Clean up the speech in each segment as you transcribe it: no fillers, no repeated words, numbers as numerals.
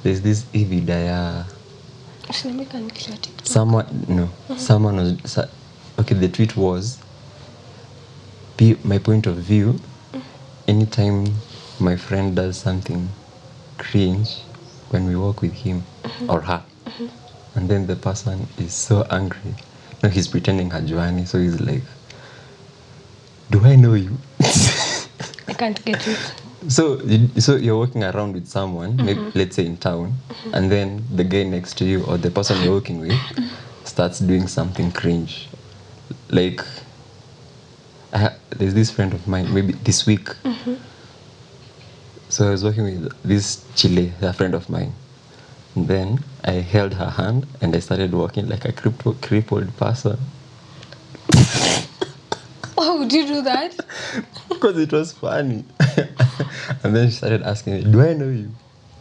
there's this Evidaya. TikTok. Someone was okay. The tweet was, my point of view. Anytime my friend does something cringe when we walk with him or her, and then the person is so angry. No, he's pretending hajuani, so he's like, "Do I know you?" I can't get it. So you're walking around with someone, maybe, let's say in town, and then the guy next to you or the person you're walking with starts doing something cringe. Like, there's this friend of mine, maybe this week. So I was working with this Chile, a friend of mine. And then I held her hand and I started walking like a crippled person. Why would you do that? Because it was funny. And then she started asking me, "Do I know you?"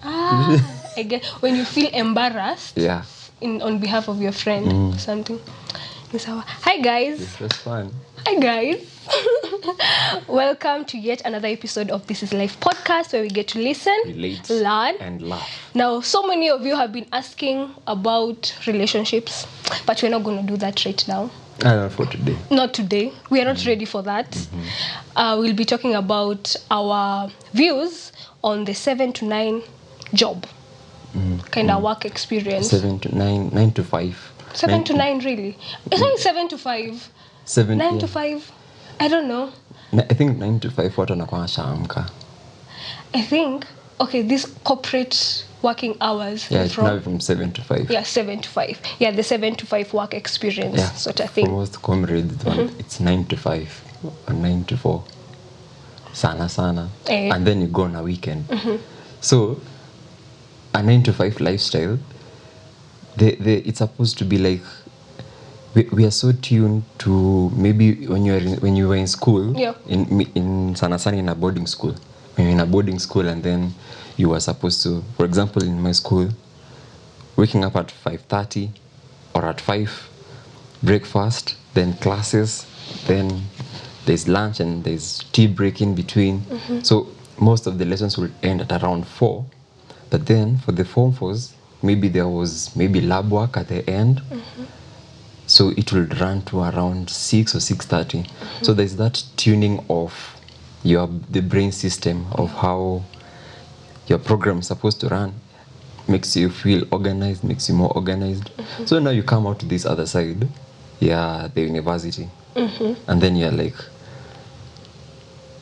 I get when you feel embarrassed. Yeah. On behalf of your friend or something. Hi guys. It was fun. Hi guys. Welcome to yet another episode of This.is.Life.Podcast, where we get to listen, relate, learn, and laugh. Now, so many of you have been asking about relationships, but we're not going to do that right now. Not for today. Not today. We are not ready for that. We'll be talking about our views on the 7 to 9 job, kind of work experience. 7 to 9, 9 to 5. 7 to 9, really? It's like 7 to 5. 9 to 5. I don't know. I think 9 to 5 watu wanakuwa shaamka. I think, okay, these corporate working hours. Yeah, it's now from 7 to 5. Yeah, 7 to 5. Yeah, the 7 to 5 work experience sort of thing. For most comrades, it's 9 to 5 or 9 to 4. Sana. And then you go on a weekend. So, a 9 to 5 lifestyle, it's supposed to be like, we are so tuned to maybe when you were in school, in sana in a boarding school. When you're in a boarding school and then you were supposed to, for example, in my school, waking up at 5:30 or at 5, breakfast, then classes, then there's lunch and there's tea break in between. So most of the lessons will end at around 4. But then for the Form 4s, maybe there was lab work at the end. So it will run to around 6 or 6:30. So there's that tuning of the brain system of how your program is supposed to run. Makes you feel organized, makes you more organized. So now you come out to this other side, the university. And then you're like,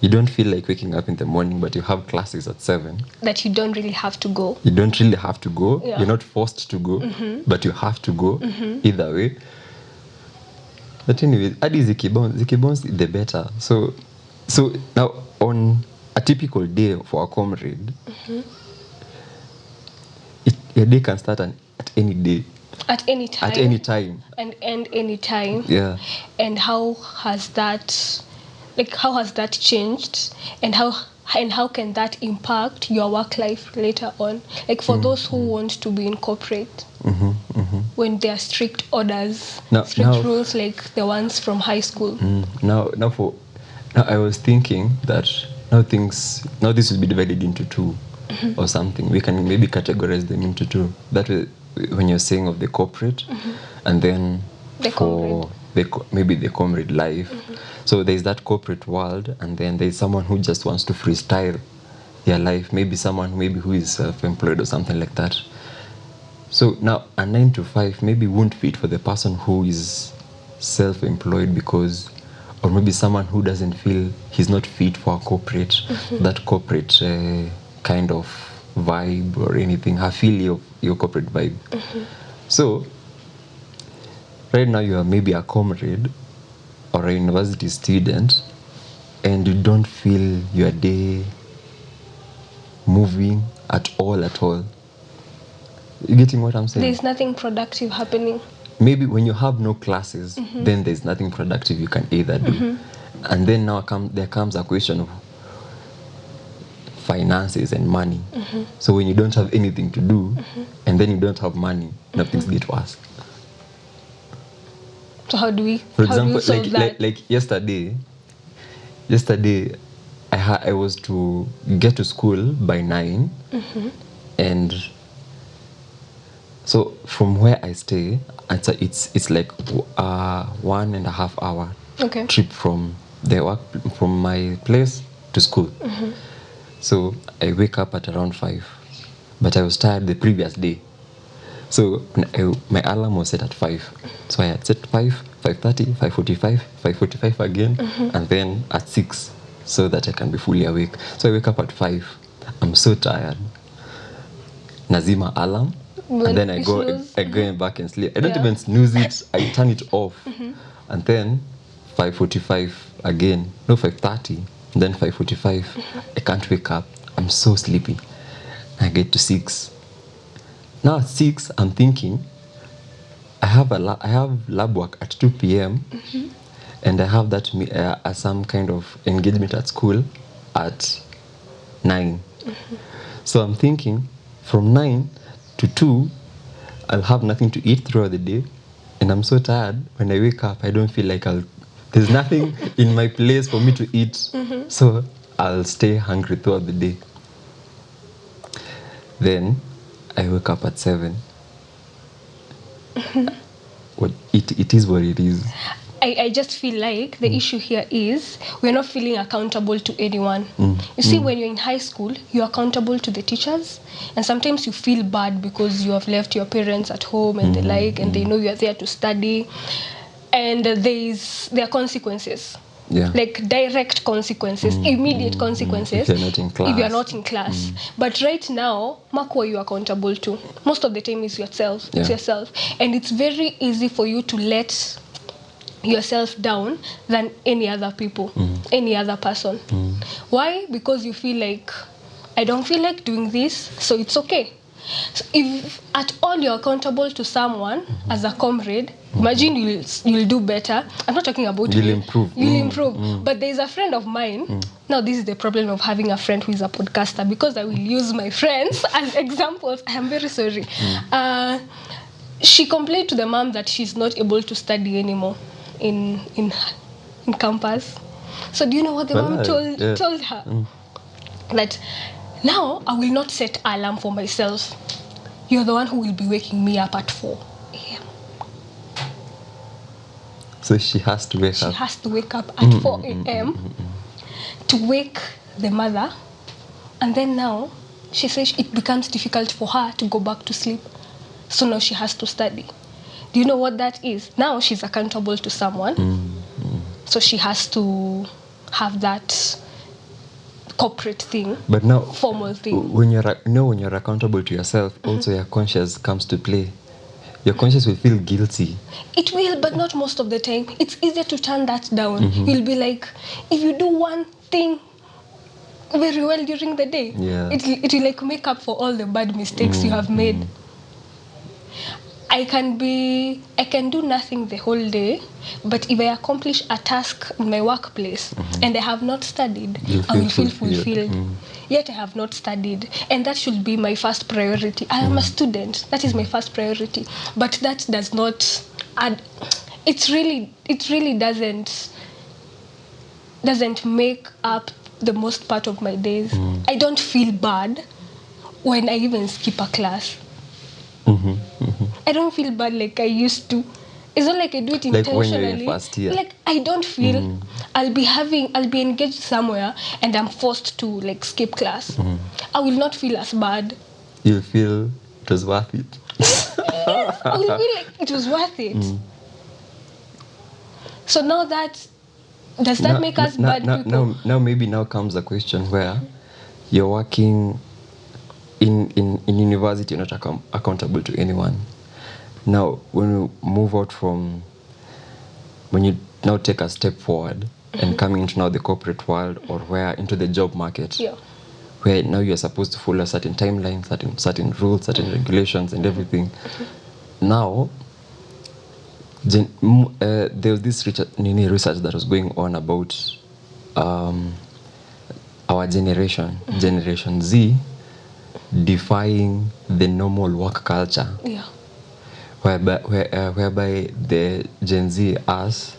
you don't feel like waking up in the morning, but you have classes at 7. That you don't really have to go. You don't really have to go. You're not forced to go, but you have to go either way. But anyway, adi zikibounce, the better. So now on a typical day for a comrade, your day can start at any day. At any time. At any time. And end any time. Yeah. And how has that changed? And how can that impact your work life later on? Like for those who want to be in corporate, when there are strict orders, strict rules like the ones from high school. Now I was thinking that now this will be divided into 2 or something. We can maybe categorize them into 2. That way, when you're saying of the corporate, and then maybe the comrade life. So there's that corporate world, and then there's someone who just wants to freestyle their life. Maybe someone who is self-employed or something like that. So now a 9 to 5 maybe won't fit for the person who is self-employed because, or maybe someone who doesn't feel he's not fit for a corporate, that corporate kind of vibe or anything, feel your corporate vibe. So right now you are maybe a comrade or a university student and you don't feel your day moving at all. You getting what I'm saying? There's nothing productive happening. Maybe when you have no classes, then there's nothing productive you can either do. And then now there comes a question of finances and money. So when you don't have anything to do, and then you don't have money, things get worse. So how do we? For example, like yesterday, I was to get to school by 9, and So from where I stay, it's like 1.5 hour trip from my place to school. So I wake up at around 5, but I was tired the previous day. So my alarm was set at 5. So I had set 5, 5:30, 5:45, 5:45 again, and then at 6, so that I can be fully awake. So I wake up at 5. I'm so tired. Nazima alarm, and then I go back and sleep. I don't even snooze it. I turn it off, and then 5:45 again. No, 5:30. Then 5:45. I can't wake up. I'm so sleepy. I get to 6. Now at 6, I'm thinking, I have lab work at 2 p.m. And I have that some kind of engagement at school at 9. So I'm thinking, from 9 to 2, I'll have nothing to eat throughout the day, and I'm so tired. When I wake up, I don't feel like there's nothing in my place for me to eat, so I'll stay hungry throughout the day. Then I wake up at 7. It is what it is. I just feel like the issue here is we're not feeling accountable to anyone. You see, when you're in high school, you're accountable to the teachers, and sometimes you feel bad because you have left your parents at home and and they know you're there to study, and there are consequences. Yeah. Like direct consequences, immediate consequences if you're not in class. But right now, mark who you're accountable to. Most of the time is yourself. Yeah. It's yourself. And it's very easy for you to let yourself down than any other people, any other person. Why? Because you feel like, I don't feel like doing this, so it's okay. So if at all you're accountable to someone as a comrade, imagine you'll do better. I'm not talking about you'll improve. You'll improve. But there's a friend of mine. Now this is the problem of having a friend who is a podcaster, because I will use my friends as examples. I am very sorry. She complained to the mom that she's not able to study anymore in campus. So do you know what the mom told her? That now I will not set alarm for myself. You're the one who will be waking me up at 4 a.m. So she has to wake up. She has to wake up at 4 a.m. to wake the mother. And then now she says it becomes difficult for her to go back to sleep. So now she has to study. Do you know what that is? Now she's accountable to someone. So she has to have that corporate thing, but now formal thing. When you're accountable to yourself, also your conscience comes to play. Your conscience will feel guilty. It will, but not most of the time. It's easier to turn that down. You'll be like, if you do one thing very well during the day, it will like make up for all the bad mistakes you have made. I can do nothing the whole day, but if I accomplish a task in my workplace and I have not studied, I will feel fulfilled. Yet I have not studied, and that should be my first priority. I am a student. That is my first priority. But that does not add. It really doesn't make up the most part of my days. I don't feel bad when I even skip a class. I don't feel bad like I used to. It's not like I do it intentionally. Like when you're in first year. Like I don't feel I'll be engaged somewhere and I'm forced to like skip class. I will not feel as bad. You'll feel it was worth it. Yes, I will feel like it was worth it. So now does that make us bad people? Now comes the question where you're working in university, you're not accountable to anyone. Now, when you move out when you now take a step forward and coming into now the corporate world, or where into the job market, where now you're supposed to follow a certain timeline, certain rules, certain regulations, and everything. Now, there was this research that was going on about our generation, Generation Z, defying the normal work culture. Whereby the Gen Z, us,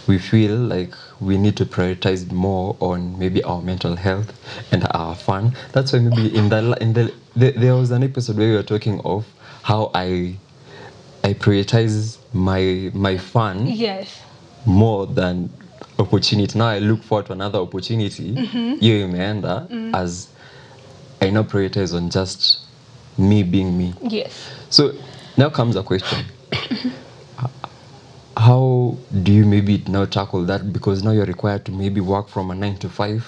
we feel like we need to prioritize more on maybe our mental health and our fun. That's why maybe there was an episode where we were talking of how I prioritize my fun more than opportunity. Now I look forward to another opportunity. Hiyo imeenda as I now prioritize on just me being me. Yes. So now comes a question. How do you maybe now tackle that? Because now you're required to maybe work from a 9 to 5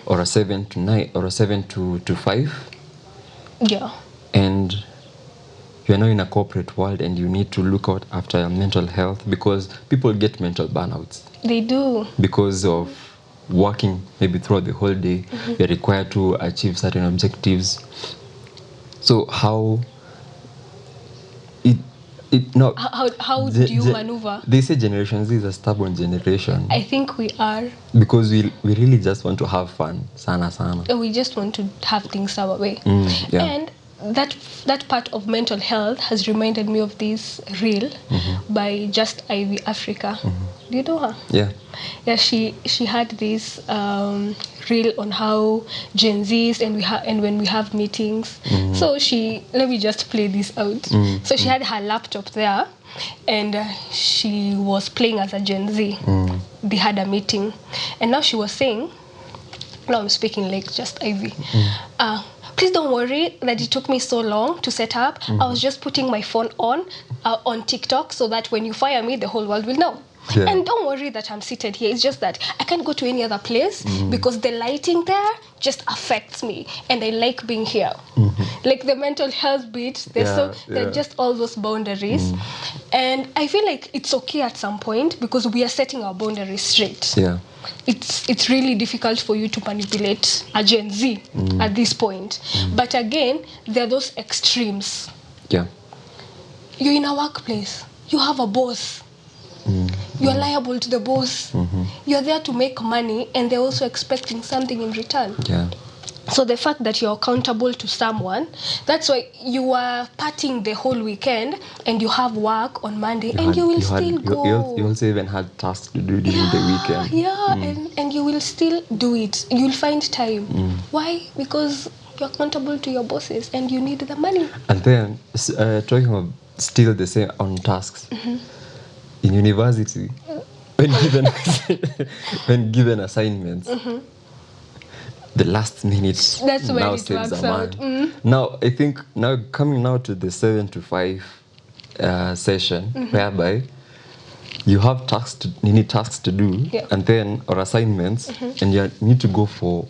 or a 7 to 9 or a 7 to 5. Yeah. And you're now in a corporate world and you need to look out after your mental health, because people get mental burnouts. They do. Because of working maybe throughout the whole day. You're required to achieve certain objectives. So how do you maneuver? They say Generation Z is a stubborn generation. I think we are. Because we really just want to have fun. Sana. We just want to have things our way. Yeah. And that part of mental health has reminded me of this reel by Just Ivy Africa. Do you know her? Yeah. Yeah, she had this reel on how Gen Zs and when we have meetings. So let me just play this out. So she had her laptop there, and she was playing as a Gen Z. They had a meeting, and now she was saying, now I'm speaking like Just Ivy. Please don't worry that it took me so long to set up. I was just putting my phone on TikTok so that when you fire me, the whole world will know. Yeah. And don't worry that I'm seated here. It's just that I can't go to any other place because the lighting there just affects me, and I like being here. Like the mental health bit, they're just all those boundaries. And I feel like it's okay at some point because we are setting our boundaries straight. Yeah. It's really difficult for you to manipulate a Gen Z at this point. But again, there are those extremes. Yeah. You're in a workplace. You have a boss. You're liable to the boss. You're there to make money, and they're also expecting something in return. Yeah. So the fact that you're accountable to someone, that's why you are partying the whole weekend and you have work on Monday you will still go. You also even had tasks to do during the weekend. Yeah, and you will still do it. You'll find time. Why? Because you're accountable to your bosses and you need the money. And then, talking of still the same on tasks, in university, when given assignments, the last minute now saves a man. Now I think coming now to the 7 to 5 session, whereby you have need tasks to do, and then or assignments, and you need to go for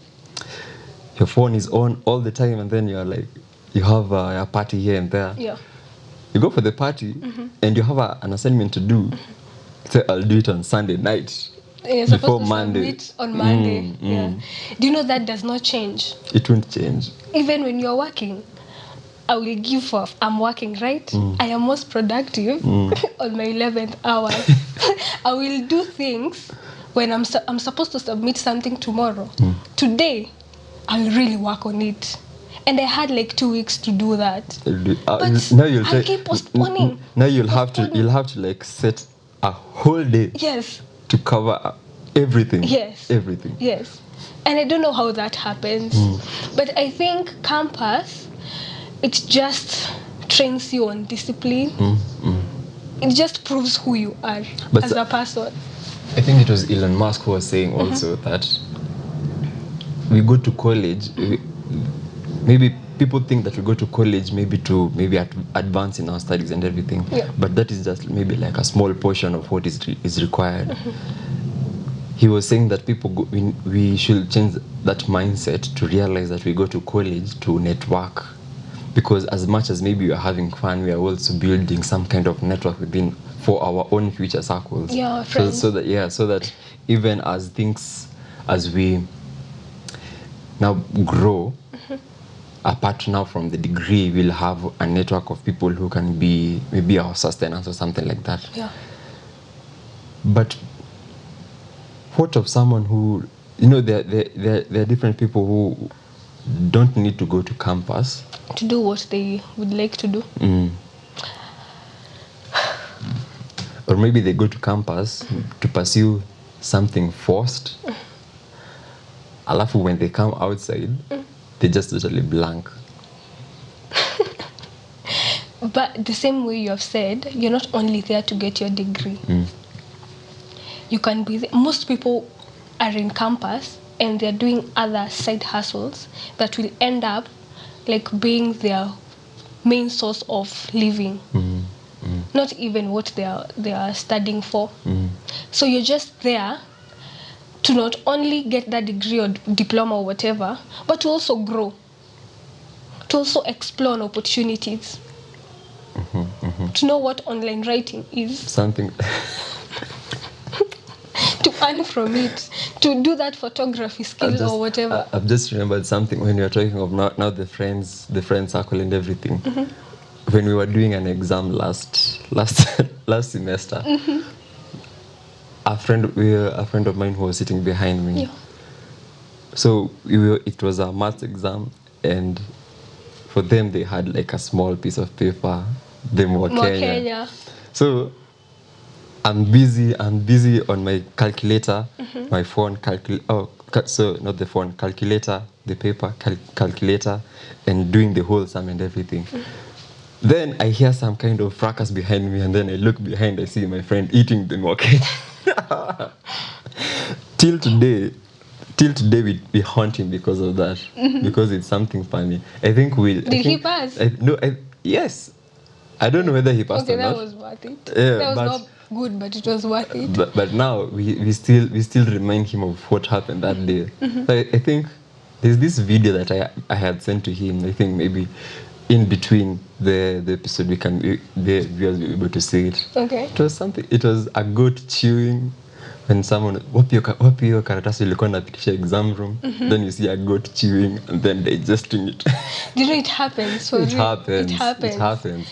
your phone is on all the time, and then you're like you have a party here and there. Yeah. You go for the party, and you have an assignment to do. Say I'll do it on Sunday night. You're before supposed to Monday. submit on Monday. Yeah. Do you know that does not change? It won't change. Even when you're working, I will give off. I'm working, right? I am most productive on my 11th hour. I will do things when I'm supposed to submit something tomorrow. Today, I'll really work on it. And I had like 2 weeks to do that. But now you'll I'll keep postponing. Now you'll have to like set a whole day. Yes. To cover everything. Yes. Everything. Yes. And I don't know how that happens. But I think campus, it just trains you on discipline. It just proves who you are as a person. I think it was Elon Musk who was saying also that we go to college, maybe people think that we go to college to advance in our studies and everything, but that is just maybe like a small portion of what is required. He was saying that we should change that mindset to realize that we go to college to network, because as much as maybe we are having fun, we are also building some kind of network within for our own future circles. Yeah, friends. So that even as we now grow, apart now from the degree, we'll have a network of people who can be maybe our sustenance or something like that. Yeah. But what of someone who, there are different people who don't need to go to campus to do what they would like to do. Or maybe they go to campus to pursue something forced. Alafu when they come outside, they just totally blank. But the same way you have said, you're not only there to get your degree. You can be there. Most people are in campus and they're doing other side hustles that will end up like being their main source of living. Not even what they are studying for. So you're just there to not only get that degree or diploma or whatever, but to also grow, to also explore opportunities, to know what online writing is. Something. To earn from it, to do that photography skill or whatever. I've just remembered something when you're talking of now the friend circle and everything. When we were doing an exam last semester, a friend of mine who was sitting behind me. Yeah. So it was a maths exam, and for them they had like a small piece of paper. Them were Kenya. So I'm busy on my calculator, my phone not the phone, calculator, the paper, calculator, and doing the whole sum and everything. Then I hear some kind of fracas behind me, and then I look behind, I see my friend eating the mocket. Till today we haunt him because of that, because it's something funny. I think Did he pass? Yes. I don't know whether he passed or not. Okay, that was worth it. Yeah, that was not good, but it was worth it. But now we still remind him of what happened that day. I think there's this video that I had sent to him. I think maybe in between the episode the viewers will be able to see it. Okay. It was a goat chewing. When someone wapi hiyo karatasi ilikuwa napitisha exam room, then you see a goat chewing and then digesting it. Do you know it happens? It happens.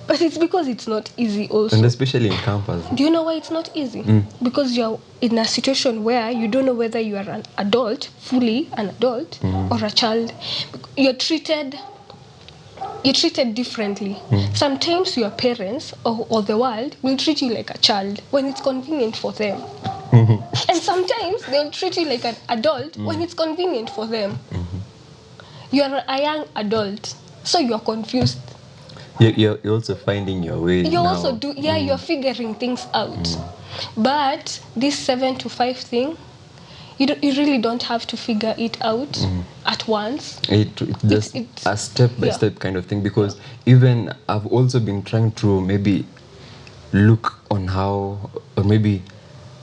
But it's because it's not easy also. And especially in campus. Do you know why it's not easy? Because you're in a situation where you don't know whether you are an adult, fully an adult, or a child. You're treated differently. Sometimes your parents or the world will treat you like a child when it's convenient for them. And sometimes they'll treat you like an adult when it's convenient for them. You're a young adult, so you're confused. You're also finding your way. You're figuring things out. But this 7 to 5 thing, you really don't have to figure it out at once. It's just a step-by-step kind of thing, because even I've also been trying to maybe look on how, or maybe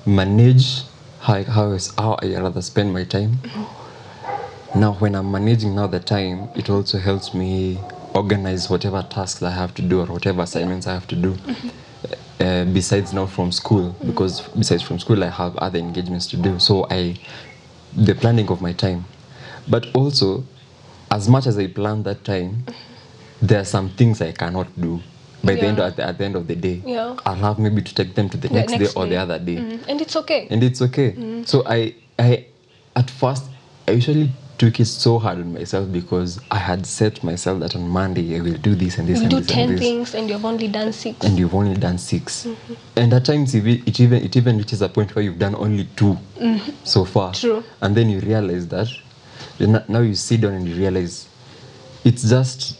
manage how I rather spend my time. Now, when I'm managing now the time, it also helps me organize whatever tasks I have to do or whatever assignments I have to do. Besides now from school, because besides from school I have other engagements to do. So the planning of my time. But also, as much as I plan that time, there are some things I cannot do at the end of the day. Yeah. I'll have maybe to take them to the next day or the other day. And it's okay. So I at first I usually took it so hard on myself, because I had set myself that on Monday I will do this and this and this. You do 10 things and you've only done 6. And at times it even reaches a point where you've done only 2 so far. True. And then you realize that now you sit down and you realize it's just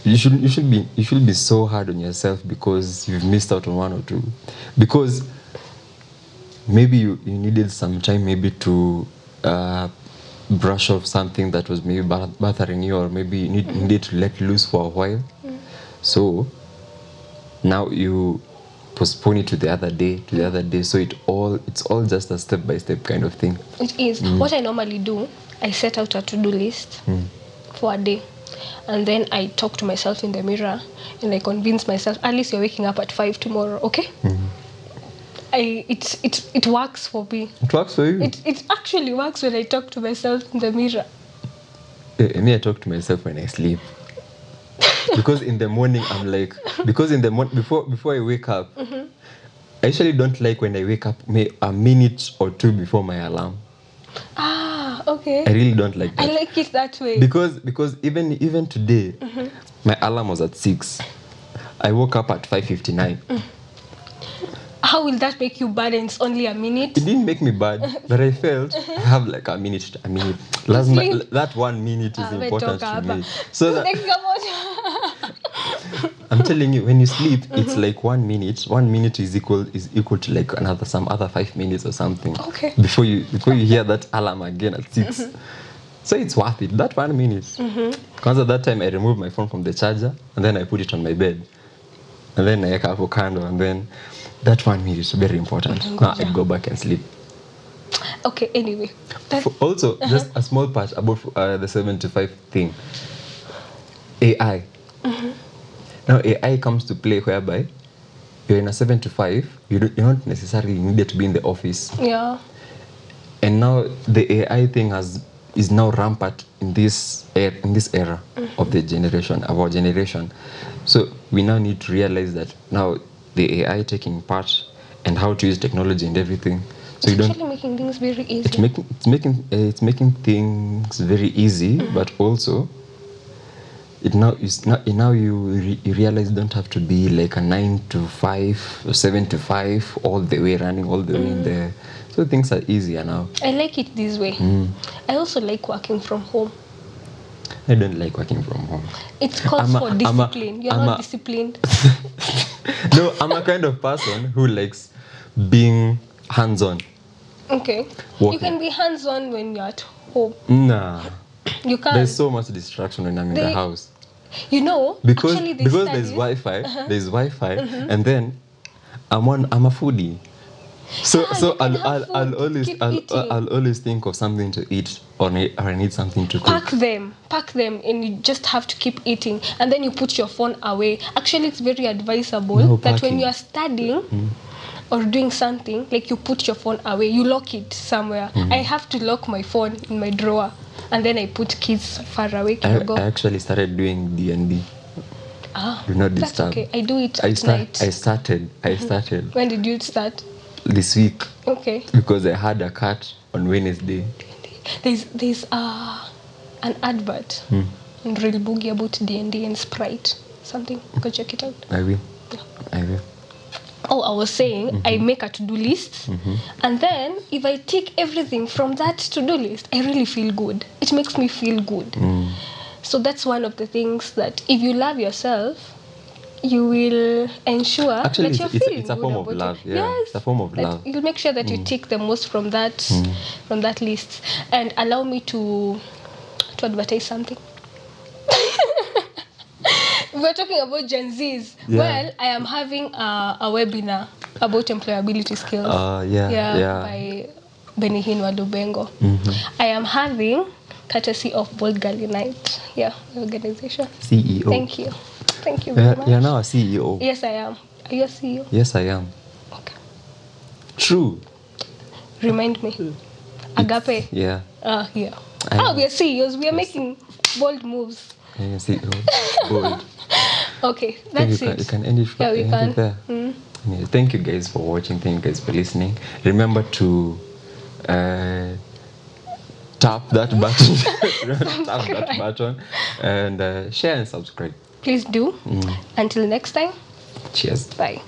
you should be so hard on yourself because you've missed out on 1 or 2. Because maybe you needed some time maybe to brush off something that was maybe bothering you, or maybe you needed to let loose for a while. So now you postpone it to the other day. So it's all just a step-by-step kind of thing. It is. What I normally do, I set out a to-do list for a day, and then I talk to myself in the mirror and I convince myself, at least you're waking up at 5 tomorrow, okay? It works for me. It works for you? It actually works when I talk to myself in the mirror. Me, I talk to myself when I sleep. Because in the morning I'm like, before I wake up, I usually don't like when I wake up a minute or 2 before my alarm. Okay. I really don't like that. I like it that way. Because even today, my alarm was at 6. I woke up at 5:59. How will that make you bad and it's only a minute? It didn't make me bad, but I felt I have like a minute. That 1 minute is important to me. So that I'm telling you, when you sleep, it's like 1 minute. 1 minute is equal to like some other 5 minutes or something. Okay. Before you hear that alarm again at 6. So it's worth it. That 1 minute. Because at that time I remove my phone from the charger and then I put it on my bed. And then I wake up a candle and then that 1 minute is very important. Now I go back and sleep. Okay, anyway. Also, just a small part about the 7 to 5 thing. AI. Now AI comes to play whereby you're in a 7 to 5, you're not necessarily needed to be in the office. Yeah. And now the AI thing is now rampant in this era of our generation. So we now need to realize that now the AI taking part and how to use technology and everything. So it's actually making things very easy. It's making things very easy, but also now you realize you don't have to be like a 9 to 5 or 7 to 5 all the way running all the way in there. So things are easier now. I like it this way. I also like working from home. I don't like working from home. It's calls for discipline. You're not disciplined. No, I'm a kind of person who likes being hands-on. Okay. Walking. You can be hands-on when you're at home. Nah. You can't. There's so much distraction when I'm in the house. You know, because actually there's Wi-Fi, and then I'm a foodie. So I'll always think of something to eat or I need something to cook. Pack them and you just have to keep eating and then you put your phone away. Actually, it's very advisable that when you are studying or doing something, like you put your phone away, you lock it somewhere. I have to lock my phone in my drawer and then I put keys far away. I actually started doing D&D. Do not disturb. That's okay. I do it at night. I started. When did you start? This week. Okay. Because I had a cut on Wednesday. There's an advert on Real Boogie about D&D and Sprite. Something. Go check it out. I will. Yeah. I will. Oh, I was saying I make a to-do list and then if I tick everything from that to-do list, I really feel good. It makes me feel good. So that's one of the things that if you love yourself, you will ensure that you're feeling good. It's a form of love. Yeah. Yes, it's a form of love. You'll make sure that you tick the most from that list. And allow me to advertise something. We're talking about Gen Zs. Yeah. Well, I am having a webinar about employability skills. By Benihinwa Lubengo. I am having courtesy of Bold Girl Unite. Yeah, the organization. CEO. Thank you. Thank you very much. You're now a CEO. Yes, I am. Are you a CEO? Yes, I am. Okay. True. Remind me. Agape. Yeah. Yeah. We are CEOs. We are making bold moves. Yeah, CEO. Bold. Okay, that's it. You can end it. Yeah, we can. There. Yeah, thank you guys for watching. Thank you guys for listening. Remember to tap that button. And share and subscribe. Please do. Until next time. Cheers. Bye.